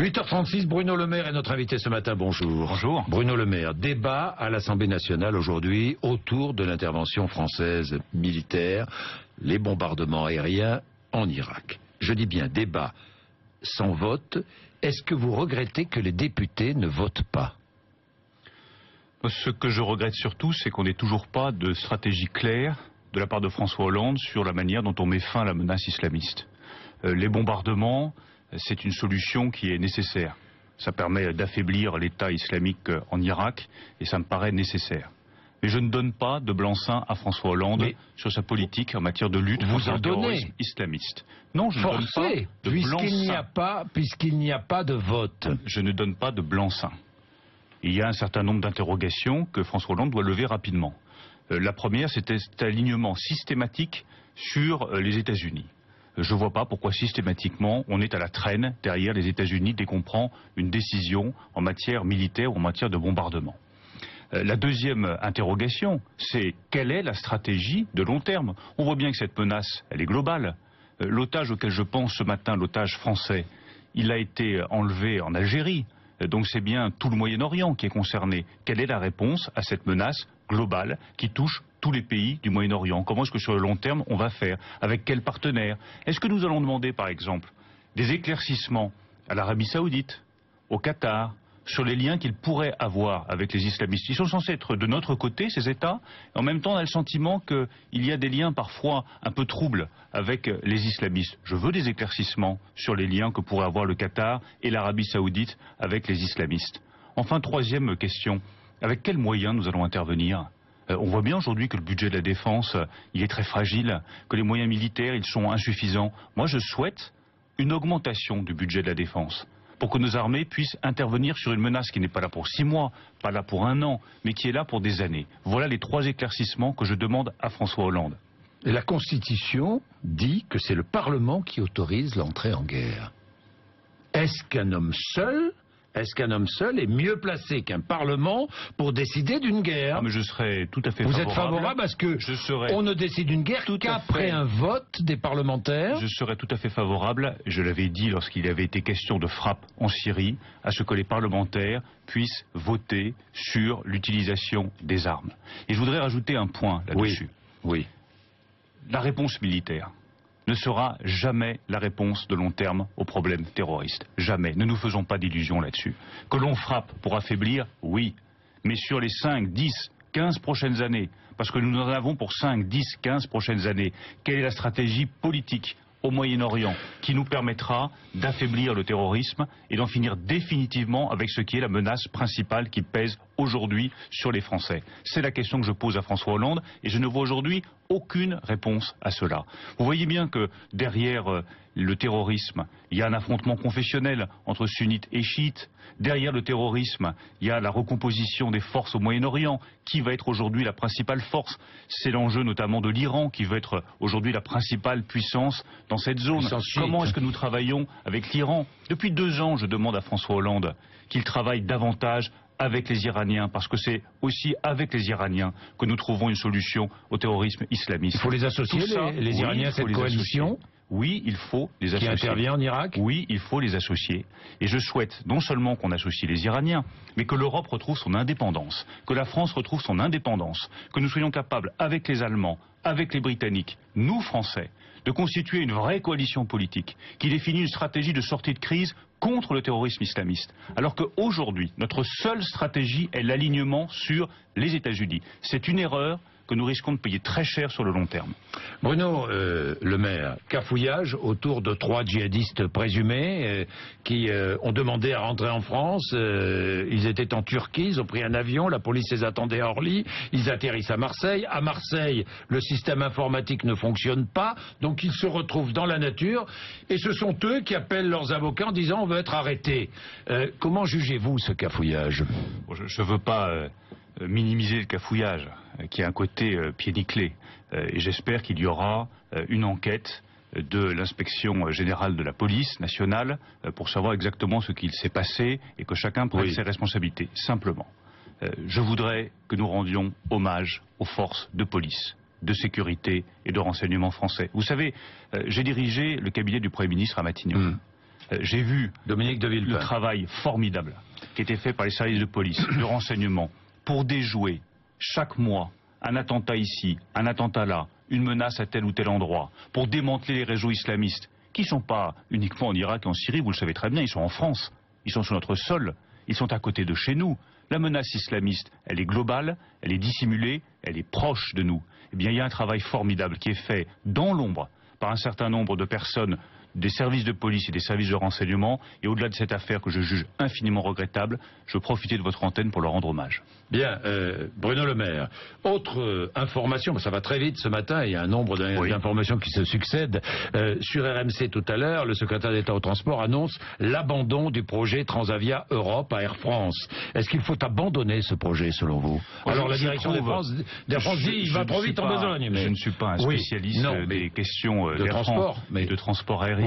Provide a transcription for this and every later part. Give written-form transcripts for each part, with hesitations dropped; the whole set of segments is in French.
8h36, Bruno Le Maire est notre invité ce matin, bonjour. Bonjour. Bruno Le Maire, débat à l'Assemblée nationale aujourd'hui autour de l'intervention française militaire, les bombardements aériens en Irak. Je dis bien débat sans vote. Est-ce que vous regrettez que les députés ne votent pas? Ce que je regrette surtout, c'est qu'on n'ait toujours pas de stratégie claire de la part de François Hollande sur la manière dont on met fin à la menace islamiste. Les bombardements, c'est une solution qui est nécessaire. Ça permet d'affaiblir l'État islamique en Irak et ça me paraît nécessaire. Mais je ne donne pas de blanc-seing à François Hollande sur sa politique en matière de lutte contre le terrorisme islamiste. Non, je ne donne pas de blanc-seing. Puisqu'il n'y a pas de vote. Je ne donne pas de blanc-seing. Il y a un certain nombre d'interrogations que François Hollande doit lever rapidement. La première, c'était cet alignement systématique sur les États-Unis. Je ne vois pas pourquoi systématiquement on est à la traîne derrière les États-Unis dès qu'on prend une décision en matière militaire ou en matière de bombardement. La deuxième interrogation, c'est quelle est la stratégie de long terme? On voit bien que cette menace, elle est globale. L'otage auquel je pense ce matin, l'otage français, il a été enlevé en Algérie. Donc c'est bien tout le Moyen-Orient qui est concerné. Quelle est la réponse à cette menace globale qui touche tous les pays du Moyen-Orient? Comment est-ce que sur le long terme on va faire? Avec quels partenaires? Est-ce que nous allons demander par exemple des éclaircissements à l'Arabie Saoudite, au Qatar, sur les liens qu'ils pourraient avoir avec les islamistes? Ils sont censés être de notre côté, ces États, et en même temps on a le sentiment qu'il y a des liens parfois un peu troubles avec les islamistes. Je veux des éclaircissements sur les liens que pourraient avoir le Qatar et l'Arabie Saoudite avec les islamistes. Enfin, troisième question, avec quels moyens nous allons intervenir? On voit bien aujourd'hui que le budget de la défense, il est très fragile, que les moyens militaires, ils sont insuffisants. Moi, je souhaite une augmentation du budget de la défense pour que nos armées puissent intervenir sur une menace qui n'est pas là pour 6 mois, pas là pour 1 an, mais qui est là pour des années. Voilà les 3 éclaircissements que je demande à François Hollande. Et la Constitution dit que c'est le Parlement qui autorise l'entrée en guerre. Est-ce qu'un homme seul est mieux placé qu'un Parlement pour décider d'une guerre? Ah, mais je serais tout à fait favorable. Vous êtes favorable parce que on ne décide d'une guerre qu'après un vote des parlementaires? Je serais tout à fait favorable, je l'avais dit lorsqu'il avait été question de frappe en Syrie, à ce que les parlementaires puissent voter sur l'utilisation des armes. Et je voudrais rajouter un point là-dessus. Oui. La réponse militaire ne sera jamais la réponse de long terme aux problèmes terroristes. Jamais. Ne nous faisons pas d'illusions là-dessus. Que l'on frappe pour affaiblir, oui. Mais sur les 5, 10, 15 prochaines années, parce que nous en avons pour 5, 10, 15 prochaines années, quelle est la stratégie politique au Moyen-Orient qui nous permettra d'affaiblir le terrorisme et d'en finir définitivement avec ce qui est la menace principale qui pèse aujourd'hui sur les Français? C'est la question que je pose à François Hollande et je ne vois aujourd'hui aucune réponse à cela. Vous voyez bien que derrière le terrorisme, il y a un affrontement confessionnel entre sunnites et chiites. Derrière le terrorisme, il y a la recomposition des forces au Moyen-Orient. Qui va être aujourd'hui la principale force? C'est l'enjeu notamment de l'Iran qui veut être aujourd'hui la principale puissance dans cette zone. Comment est-ce que nous travaillons avec l'Iran? Depuis 2 ans, je demande à François Hollande qu'il travaille davantage avec les Iraniens, parce que c'est aussi avec les Iraniens que nous trouvons une solution au terrorisme islamiste. Il faut les associer, les Iraniens, à cette coalition? Oui, il faut les associer. Qui intervient en Irak? Oui, il faut les associer. Et je souhaite non seulement qu'on associe les Iraniens, mais que l'Europe retrouve son indépendance, que la France retrouve son indépendance, que nous soyons capables, avec les Allemands, avec les Britanniques, nous Français, de constituer une vraie coalition politique qui définit une stratégie de sortie de crise contre le terrorisme islamiste. Alors qu'aujourd'hui, notre seule stratégie est l'alignement sur les États-Unis. C'est une erreur que nous risquons de payer très cher sur le long terme. Bruno Le Maire, cafouillage autour de 3 djihadistes présumés qui ont demandé à rentrer en France. Ils étaient en Turquie, ils ont pris un avion, la police les attendait à Orly, ils atterrissent à Marseille. À Marseille, le système informatique ne fonctionne pas, donc ils se retrouvent dans la nature et ce sont eux qui appellent leurs avocats en disant on veut être arrêtés. Comment jugez-vous ce cafouillage? Je ne veux pas minimiser le cafouillage, qui a un côté pied nickelé. Et j'espère qu'il y aura une enquête de l'inspection générale de la police nationale pour savoir exactement ce qu'il s'est passé et que chacun prenne ses responsabilités. Simplement, je voudrais que nous rendions hommage aux forces de police, de sécurité et de renseignement français. Vous savez, j'ai dirigé le cabinet du Premier ministre à Matignon. J'ai vu Dominique de Villepin. le travail formidable qui était fait par les services de police, de renseignement, pour déjouer chaque mois un attentat ici, un attentat là, une menace à tel ou tel endroit, pour démanteler les réseaux islamistes, qui ne sont pas uniquement en Irak et en Syrie, vous le savez très bien, ils sont en France, ils sont sur notre sol, ils sont à côté de chez nous. La menace islamiste, elle est globale, elle est dissimulée, elle est proche de nous. Eh bien, il y a un travail formidable qui est fait dans l'ombre par un certain nombre de personnes des services de police et des services de renseignement. Et au-delà de cette affaire que je juge infiniment regrettable, je veux profiter de votre antenne pour leur rendre hommage. Bien, Bruno Le Maire. Autre information, ça va très vite ce matin, il y a un nombre d'informations qui se succèdent. Sur RMC tout à l'heure, le secrétaire d'État au transport annonce l'abandon du projet Transavia Europe à Air France. Est-ce qu'il faut abandonner ce projet selon vous? Alors la direction d'Air France dit il va trop vite en besogne. Mais... Je ne suis pas un spécialiste des questions de transport, de transport aérien.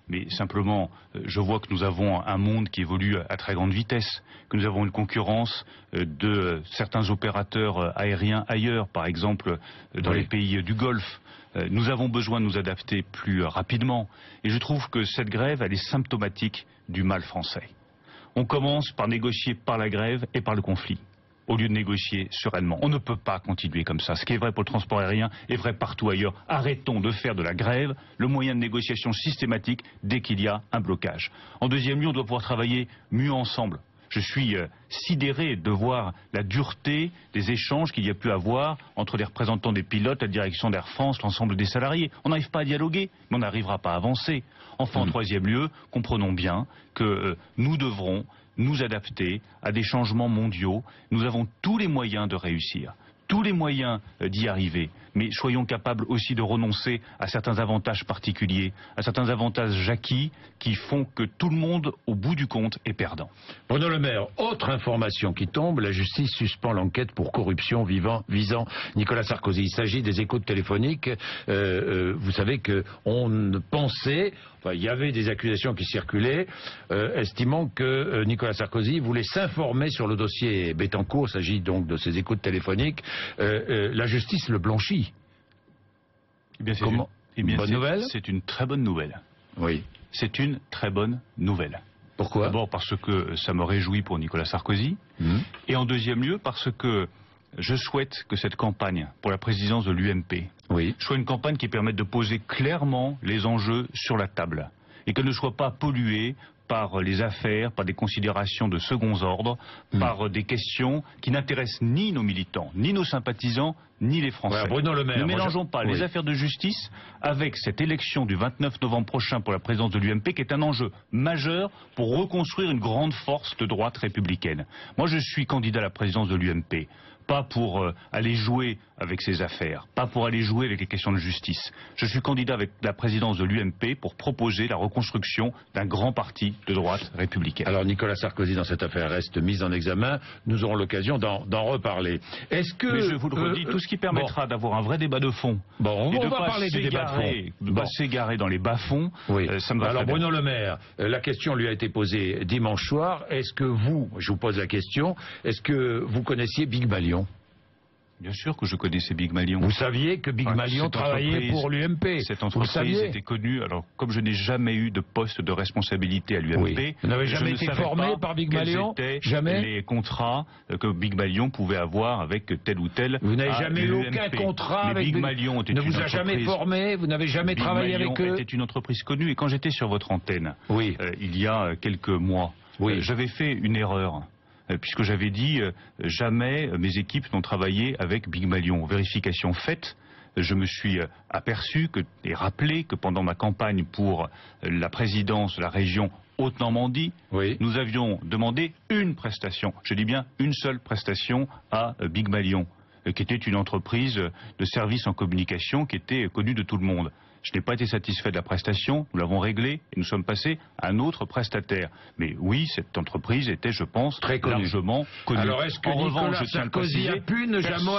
Mais simplement, je vois que nous avons un monde qui évolue à très grande vitesse, que nous avons une concurrence de certains opérateurs aériens ailleurs, par exemple dans les pays du Golfe. Nous avons besoin de nous adapter plus rapidement. Et je trouve que cette grève, elle est symptomatique du mal français. On commence par négocier par la grève et par le conflit, au lieu de négocier sereinement. On ne peut pas continuer comme ça. Ce qui est vrai pour le transport aérien est vrai partout ailleurs. Arrêtons de faire de la grève le moyen de négociation systématique dès qu'il y a un blocage. En deuxième lieu, on doit pouvoir travailler mieux ensemble. Je suis sidéré de voir la dureté des échanges qu'il y a pu avoir entre les représentants des pilotes, la direction d'Air France, l'ensemble des salariés. On n'arrive pas à dialoguer, mais on n'arrivera pas à avancer. Enfin, en troisième lieu, comprenons bien que nous devrons nous adapter à des changements mondiaux. Nous avons tous les moyens de réussir, tous les moyens d'y arriver, mais soyons capables aussi de renoncer à certains avantages particuliers, à certains avantages acquis qui font que tout le monde, au bout du compte, est perdant. Bruno Le Maire, autre information qui tombe, la justice suspend l'enquête pour corruption visant Nicolas Sarkozy. Il s'agit des écoutes téléphoniques. Vous savez qu'on pensait, enfin il y avait des accusations qui circulaient, estimant que Nicolas Sarkozy voulait s'informer sur le dossier Bettencourt. Il s'agit donc de ces écoutes téléphoniques. La justice le blanchit. Eh bien, bonne nouvelle. C'est une très bonne nouvelle. Oui. C'est une très bonne nouvelle. Pourquoi? D'abord parce que ça me réjouit pour Nicolas Sarkozy. Et en deuxième lieu parce que je souhaite que cette campagne pour la présidence de l'UMP soit une campagne qui permette de poser clairement les enjeux sur la table. Et qu'elle ne soit pas polluée par les affaires, par des considérations de second ordre, par des questions qui n'intéressent ni nos militants, ni nos sympathisants, ni les Français. Ouais, Bruno Le Maire, ne mélangeons pas les affaires de justice avec cette élection du 29 novembre prochain pour la présidence de l'UMP, qui est un enjeu majeur pour reconstruire une grande force de droite républicaine. Moi, je suis candidat à la présidence de l'UMP. Pas pour aller jouer avec ces affaires, pas pour aller jouer avec les questions de justice. Je suis candidat avec la présidence de l'UMP pour proposer la reconstruction d'un grand parti de droite républicaine. Alors Nicolas Sarkozy dans cette affaire reste mis en examen, nous aurons l'occasion d'en reparler. Est-ce que... Mais je vous le redis, tout ce qui permettra d'avoir un vrai débat de fond, on va parler du débat de fond. De ne pas s'égarer dans les bas-fonds, ça me va. Alors très bien. Bruno Le Maire, la question lui a été posée dimanche soir, est-ce que vous, je vous pose la question, est-ce que vous connaissiez Big Malion? Bien sûr que je connaissais Big Malion. Vous saviez que Big Malion travaillait pour l'UMP? Cette entreprise était connue. Alors, comme je n'ai jamais eu de poste de responsabilité à l'UMP, vous n'avez jamais été formé par Big Malion? Jamais. Les contrats que Big Malion pouvait avoir avec tel ou tel. Vous n'avez jamais eu aucun contrat avec Big Malion? Ne vous a jamais formé? Vous n'avez jamais travaillé avec eux? C'était une entreprise connue. Et quand j'étais sur votre antenne, il y a quelques mois, j'avais fait une erreur. Puisque j'avais dit jamais mes équipes n'ont travaillé avec Big Malion. Vérification faite, je me suis aperçu et rappelé que pendant ma campagne pour la présidence de la région Haute-Normandie, nous avions demandé une prestation, je dis bien une seule prestation à Big Malion, qui était une entreprise de services en communication qui était connue de tout le monde. Je n'ai pas été satisfait de la prestation, nous l'avons réglée et nous sommes passés à un autre prestataire. Mais oui, cette entreprise était, je pense, très largement connue. Alors est-ce que Nicolas Sarkozy a pu ne jamais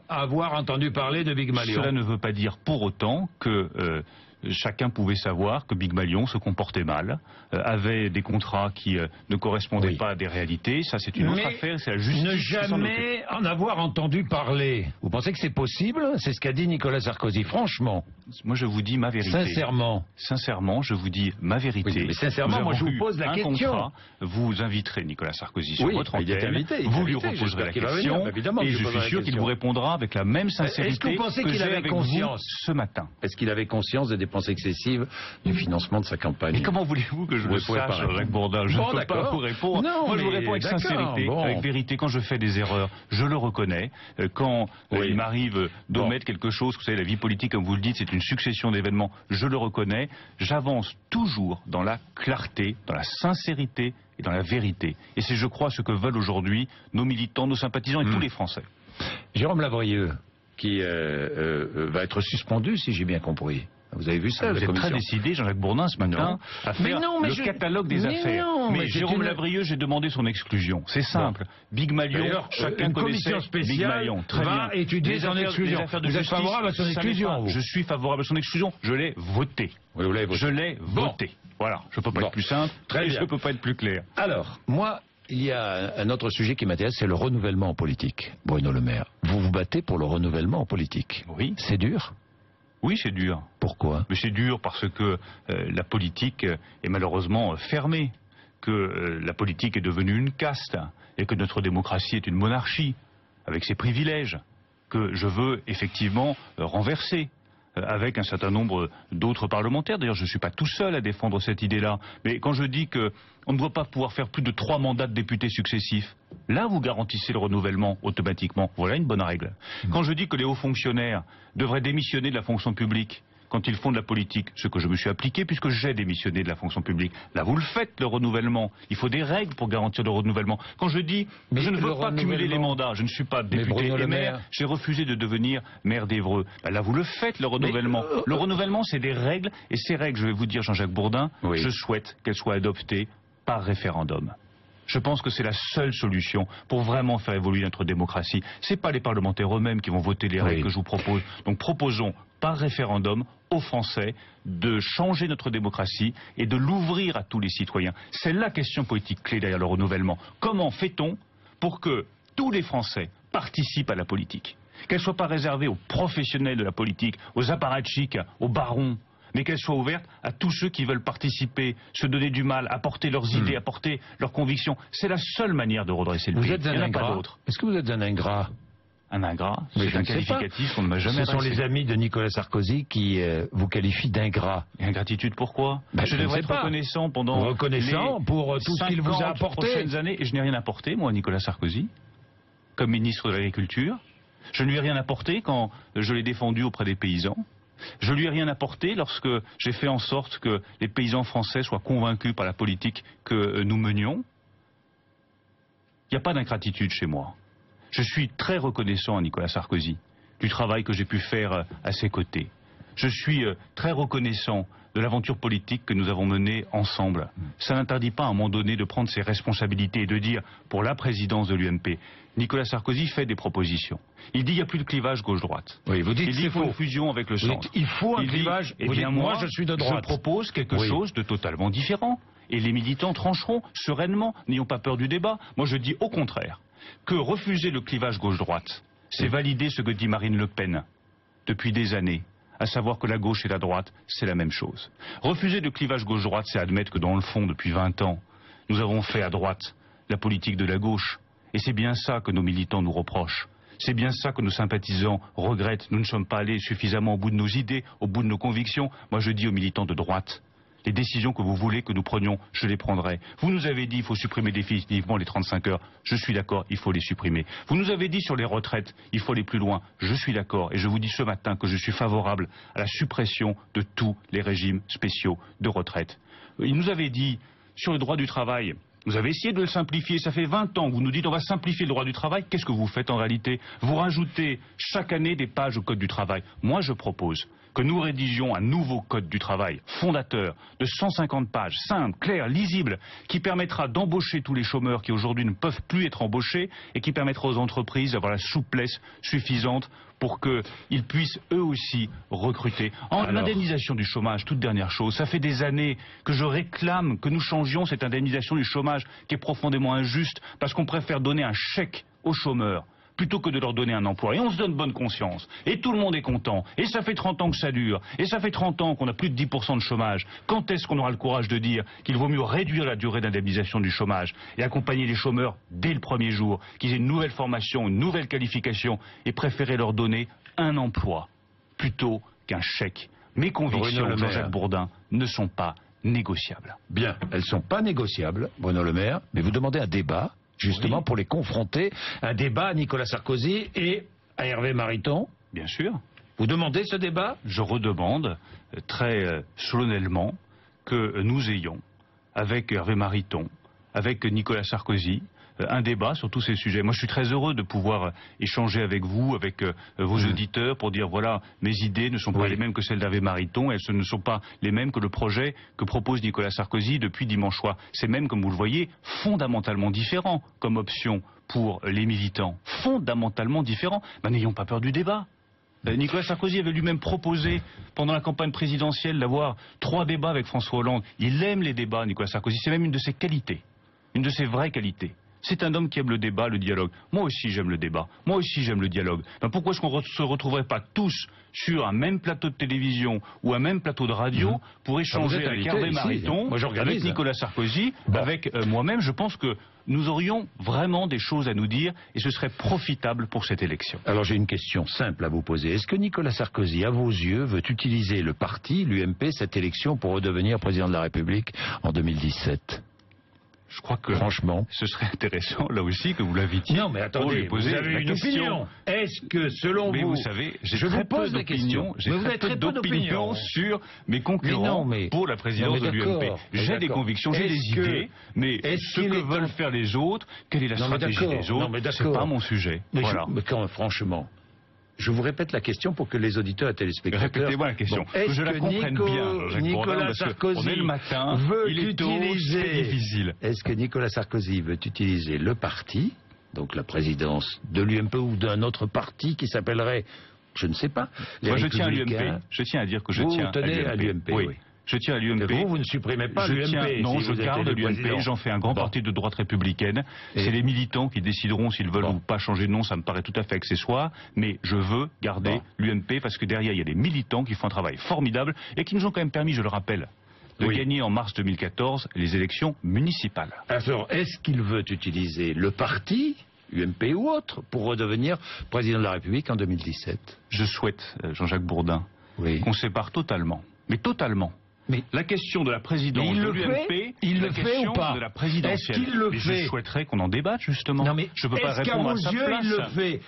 avoir entendu parler de Big Malion? Cela ne veut pas dire pour autant que chacun pouvait savoir que Big Malion se comportait mal, avait des contrats qui ne correspondaient pas à des réalités. Ça, c'est une autre affaire, c'est la justice. Ne jamais en avoir entendu parler. Vous pensez que c'est possible? C'est ce qu'a dit Nicolas Sarkozy, franchement. Moi, je vous dis ma vérité. Sincèrement. Sincèrement, je vous dis ma vérité. Oui, mais sincèrement, moi, je vous pose la question. Contrat, vous inviterez Nicolas Sarkozy sur votre il est antenne, invité, vous lui reposerez la question, et je suis sûr qu'il vous répondra avec la même sincérité que j'ai avec vous ce matin. Est-ce qu'il avait conscience des dépenses excessives du financement de sa campagne? Et comment voulez-vous que je le sache, Jacques Bourdin? Je ne peux pas vous répondre. Non, moi, je vous réponds avec sincérité, avec vérité. Quand je fais des erreurs, je le reconnais. Quand il m'arrive d'omettre quelque chose, vous savez, la vie politique, comme vous le dites, c'est une succession d'événements, je le reconnais. J'avance toujours dans la clarté, dans la sincérité et dans la vérité. Et c'est, je crois, ce que veulent aujourd'hui nos militants, nos sympathisants et tous les Français. Jérôme Lavrieux, qui va être suspendu, si j'ai bien compris. Vous avez vu ça? Vous êtes très décidé, Jean-Jacques Bourdin, ce matin, à faire le catalogue des affaires. Mais Jérôme Lavrieux, j'ai demandé son exclusion. C'est simple. Big Malion, chacun connaissait Big Malion. Très bien. Étudier son exclusion. Vous êtes favorable à son exclusion? Je suis favorable à son exclusion. Je l'ai voté. Oui, vous l'avez voté. Je l'ai voté. Voilà. Je ne peux pas être plus simple. Très bien. Je ne peux pas être plus clair. Alors, moi, il y a un autre sujet qui m'intéresse, c'est le renouvellement en politique. Bruno Le Maire, vous vous battez pour le renouvellement en politique. Oui. C'est dur? Oui, c'est dur. Pourquoi? Mais c'est dur parce que la politique est malheureusement fermée, que la politique est devenue une caste, et que notre démocratie est une monarchie, avec ses privilèges, que je veux effectivement renverser, avec un certain nombre d'autres parlementaires. D'ailleurs, je ne suis pas tout seul à défendre cette idée-là. Mais quand je dis qu'on ne doit pas pouvoir faire plus de 3 mandats de députés successifs, là, vous garantissez le renouvellement automatiquement. Voilà une bonne règle. Quand je dis que les hauts fonctionnaires devraient démissionner de la fonction publique quand ils font de la politique, ce que je me suis appliqué puisque j'ai démissionné de la fonction publique. Là, vous le faites, le renouvellement. Il faut des règles pour garantir le renouvellement. Quand je dis que je ne veux pas cumuler les mandats, je ne suis pas député et maire, j'ai refusé de devenir maire d'Évreux. Ben là, vous le faites, le renouvellement. Le renouvellement, c'est des règles, et ces règles, je vais vous dire, Jean-Jacques Bourdin, je souhaite qu'elles soient adoptées par référendum. Je pense que c'est la seule solution pour vraiment faire évoluer notre démocratie. Ce n'est pas les parlementaires eux-mêmes qui vont voter les règles que je vous propose. Donc proposons par référendum aux Français de changer notre démocratie et de l'ouvrir à tous les citoyens. C'est la question politique clé derrière le renouvellement. Comment fait-on pour que tous les Français participent à la politique? Qu'elle ne soit pas réservée aux professionnels de la politique, aux apparatchiks, aux barons, mais qu'elle soit ouverte à tous ceux qui veulent participer, se donner du mal, apporter leurs idées, apporter leurs convictions. C'est la seule manière de redresser le pays. Vous êtes un ingrat. Est-ce que vous êtes un ingrat? Un ingrat, c'est un qualificatif qu'on ne m'a jamais adressé. Ce sont les amis de Nicolas Sarkozy qui vous qualifient d'ingrat. Et ingratitude, pourquoi? Je devrais être reconnaissant pendant pour tout ce qu'il vous a apporté. Prochaines années, et je n'ai rien apporté, moi, à Nicolas Sarkozy, comme ministre de l'Agriculture. Je ne lui ai rien apporté quand je l'ai défendu auprès des paysans. Je ne lui ai rien apporté lorsque j'ai fait en sorte que les paysans français soient convaincus par la politique que nous menions. Il n'y a pas d'ingratitude chez moi. Je suis très reconnaissant à Nicolas Sarkozy du travail que j'ai pu faire à ses côtés. Je suis très reconnaissant de l'aventure politique que nous avons menée ensemble. Ça n'interdit pas à un moment donné de prendre ses responsabilités et de dire, pour la présidence de l'UMP, Nicolas Sarkozy fait des propositions. Il dit qu'il n'y a plus de clivage gauche-droite. Oui, vous dites il dit qu'il faut une fusion avec le centre. Il faut un clivage. Eh bien, moi, je suis de droite. Je propose quelque chose de totalement différent. Et les militants trancheront sereinement. N'ayons pas peur du débat. Moi, je dis au contraire que refuser le clivage gauche-droite, c'est valider ce que dit Marine Le Pen depuis des années, à savoir que la gauche et la droite, c'est la même chose. Refuser le clivage gauche-droite, c'est admettre que dans le fond, depuis 20 ans, nous avons fait à droite la politique de la gauche. Et c'est bien ça que nos militants nous reprochent. C'est bien ça que nos sympathisants regrettent. Nous ne sommes pas allés suffisamment au bout de nos idées, au bout de nos convictions. Moi, je dis aux militants de droite, les décisions que vous voulez que nous prenions, je les prendrai. Vous nous avez dit qu'il faut supprimer définitivement les 35 heures. Je suis d'accord, il faut les supprimer. Vous nous avez dit sur les retraites, il faut aller plus loin. Je suis d'accord. Et je vous dis ce matin que je suis favorable à la suppression de tous les régimes spéciaux de retraite. Il nous avait dit sur le droit du travail, vous avez essayé de le simplifier, ça fait 20 ans que vous nous dites on va simplifier le droit du travail. Qu'est-ce que vous faites en réalité? Vous rajoutez chaque année des pages au Code du travail. Moi je propose que nous rédigions un nouveau Code du travail fondateur de 150 pages, simple, clair, lisible, qui permettra d'embaucher tous les chômeurs qui aujourd'hui ne peuvent plus être embauchés et qui permettra aux entreprises d'avoir la souplesse suffisante pour qu'ils puissent eux aussi recruter. En l'indemnisation du chômage, toute dernière chose, ça fait des années que je réclame que nous changions cette indemnisation du chômage qui est profondément injuste parce qu'on préfère donner un chèque aux chômeurs plutôt que de leur donner un emploi. Et on se donne bonne conscience. Et tout le monde est content. Et ça fait 30 ans que ça dure. Et ça fait 30 ans qu'on a plus de 10% de chômage. Quand est-ce qu'on aura le courage de dire qu'il vaut mieux réduire la durée d'indemnisation du chômage et accompagner les chômeurs dès le premier jour, qu'ils aient une nouvelle formation, une nouvelle qualification et préférer leur donner un emploi plutôt qu'un chèque. Mes convictions, Jean-Jacques Bourdin, ne sont pas négociables. Bien, elles ne sont pas négociables, Bruno Le Maire, mais vous demandez un débat, justement, pour les confronter. Un débat à Nicolas Sarkozy et à Hervé Mariton. Bien sûr. Vous demandez ce débat? Je redemande très solennellement que nous ayons, avec Hervé Mariton, avec Nicolas Sarkozy, un débat sur tous ces sujets. Moi, je suis très heureux de pouvoir échanger avec vous, avec vos auditeurs, pour dire, voilà, mes idées ne sont pas les mêmes que celles d'Hervé Mariton, et elles ne sont pas les mêmes que le projet que propose Nicolas Sarkozy depuis dimanche soir. C'est même, comme vous le voyez, fondamentalement différent comme option pour les militants. Fondamentalement différent. Ben, n'ayons pas peur du débat. Nicolas Sarkozy avait lui-même proposé, pendant la campagne présidentielle, d'avoir 3 débats avec François Hollande. Il aime les débats, Nicolas Sarkozy. C'est même une de ses qualités, une de ses vraies qualités. C'est un homme qui aime le débat, le dialogue. Moi aussi j'aime le débat. Moi aussi j'aime le dialogue. Ben pourquoi est-ce qu'on ne se retrouverait pas tous sur un même plateau de télévision ou un même plateau de radio pour échanger avec Hervé Mariton, avec Nicolas Sarkozy, avec moi-même? Je pense que nous aurions vraiment des choses à nous dire et ce serait profitable pour cette élection. Alors j'ai une question simple à vous poser. Est-ce que Nicolas Sarkozy, à vos yeux, veut utiliser le parti, l'UMP, cette élection pour redevenir président de la République en 2017 ? Je crois que franchement, ce serait intéressant, là aussi, que vous l'invitiez. Non, mais attendez, vous avez une opinion. Est-ce que, selon vous savez, j'ai très peu d'opinion. J'ai très peu d'opinion sur mes concurrents pour la présidence de l'UMP. J'ai des convictions, j'ai des idées, mais ce que veulent faire les autres, quelle est la stratégie des autres, c'est pas mon sujet. Voilà. Mais quand, franchement... Je vous répète la question pour que les auditeurs et téléspectateurs... Répétez-moi la question, que je la comprenne bien, Jacques Nicolas Sarkozy on est le matin, il est tôt, c'est difficile. Est-ce que Nicolas Sarkozy veut utiliser le parti, donc la présidence de l'UMP ou d'un autre parti qui s'appellerait, je ne sais pas, les Moi je tiens à l'UMP, je tiens à dire que je tiens à l'UMP. Oui. Je tiens à l'UMP. Vous ne supprimez pas l'UMP. Non, je garde l'UMP, j'en fais un grand parti de droite républicaine. C'est les militants qui décideront s'ils veulent ou pas changer de nom, ça me paraît tout à fait accessoire. Mais je veux garder l'UMP parce que derrière, il y a des militants qui font un travail formidable et qui nous ont quand même permis, je le rappelle, de gagner en mars 2014 les élections municipales. Alors, est-ce qu'il veut utiliser le parti, UMP ou autre, pour redevenir président de la République en 2017 ? Je souhaite, Jean-Jacques Bourdin, qu'on sépare totalement, mais totalement, mais la question de la présidence de l'UMP, il le fait ou pas de la présidentielle. Est-ce qu'il le fait? Je souhaiterais qu'on en débatte justement. Non, mais je peux pas répondre à sa place. Il le fait?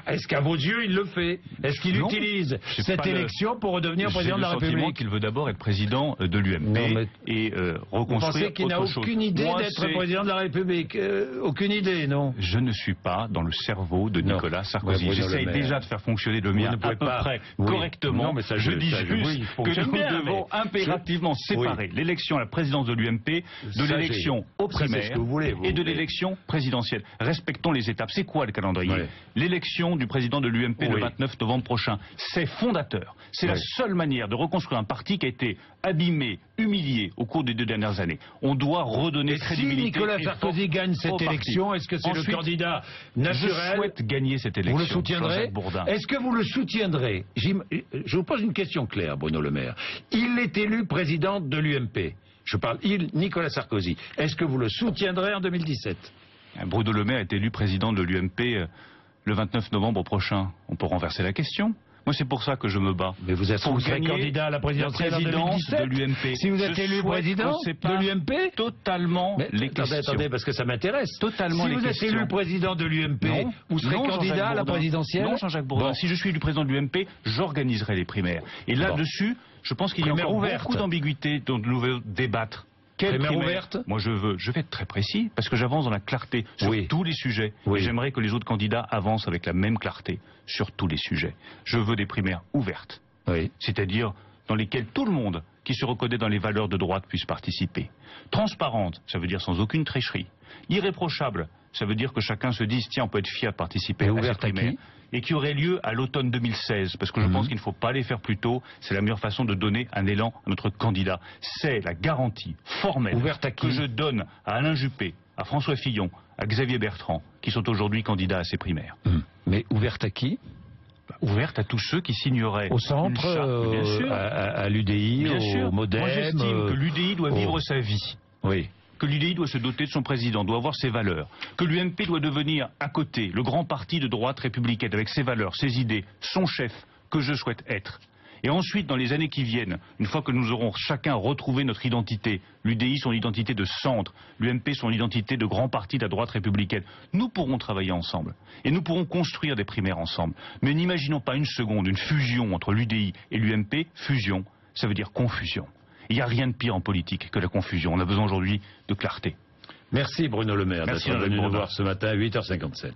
Est-ce qu'à vos yeux il le fait? Est-ce qu'il utilise cette élection pour redevenir président de la République? J'ai le sentiment qu'il veut d'abord être président de l'UMP et reconstruire autre chose. Vous pensez qu'il n'a aucune idée d'être président de la République? Aucune idée, non? Je ne suis pas dans le cerveau de Nicolas Sarkozy. J'essaye déjà de faire fonctionner le mien à peu près correctement. Je dis juste que nous devons impérativement séparer l'élection à la présidence de l'UMP de l'élection aux primaires et de l'élection présidentielle. Respectons les étapes. C'est quoi le calendrier? L'élection du président de l'UMP le 29 novembre prochain, c'est fondateur. C'est la seule manière de reconstruire un parti qui a été abîmé, humilié au cours des 2 dernières années. On doit redonner crédibilité. Si Nicolas Sarkozy gagne cette élection, est-ce que c'est le candidat naturel? Je souhaite gagner cette élection. Vous le soutiendrez? Est-ce que vous le soutiendrez? Je vous pose une question claire, Bruno Le Maire. Il est élu président de l'UMP. Je parle, Nicolas Sarkozy. Est-ce que vous le soutiendrez en 2017? Bruno Le Maire est élu président de l'UMP le 29 novembre prochain. On peut renverser la question. Moi, c'est pour ça que je me bats. Mais vous êtes candidat à la présidentielle en 2017 de l'UMP. Si vous êtes élu président de l'UMP, totalement les questions. Attendez, parce que ça m'intéresse. Totalement les questions. Si vous êtes élu président de l'UMP, vous serez candidat à la présidentielle? Non, Jean-Jacques Bourdin. Si je suis élu président de l'UMP, j'organiserai les primaires. Et là-dessus, je pense qu'il y a encore beaucoup d'ambiguïté dont nous devons débattre. Quelle primaire ouverte? Moi je vais être très précis parce que j'avance dans la clarté sur tous les sujets. Et j'aimerais que les autres candidats avancent avec la même clarté sur tous les sujets. Je veux des primaires ouvertes, c'est-à-dire dans lesquelles tout le monde qui se reconnaît dans les valeurs de droite puisse participer. Transparente, ça veut dire sans aucune tricherie. Irréprochable, ça veut dire que chacun se dise tiens, on peut être fier de participer à cette primaire. Et qui aurait lieu à l'automne 2016, parce que je pense qu'il ne faut pas les faire plus tôt, c'est la meilleure façon de donner un élan à notre candidat. C'est la garantie formelle que je donne à Alain Juppé, à François Fillon, à Xavier Bertrand, qui sont aujourd'hui candidats à ces primaires. Mais ouverte à qui? Ouverte à tous ceux qui signeraient au centre, bien sûr, à l'UDI, bien sûr. au Modem. Moi j'estime que l'UDI doit vivre sa vie. Oui. Que l'UDI doit se doter de son président, doit avoir ses valeurs, que l'UMP doit devenir à côté le grand parti de droite républicaine avec ses valeurs, ses idées, son chef, que je souhaite être. Et ensuite, dans les années qui viennent, une fois que nous aurons chacun retrouvé notre identité, l'UDI son identité de centre, l'UMP son identité de grand parti de la droite républicaine, nous pourrons travailler ensemble. Et nous pourrons construire des primaires ensemble. Mais n'imaginons pas une seconde une fusion entre l'UDI et l'UMP. Fusion, ça veut dire confusion. Il n'y a rien de pire en politique que la confusion. On a besoin aujourd'hui de clarté. Merci Bruno Le Maire d'être venu nous voir ce matin à 8h57.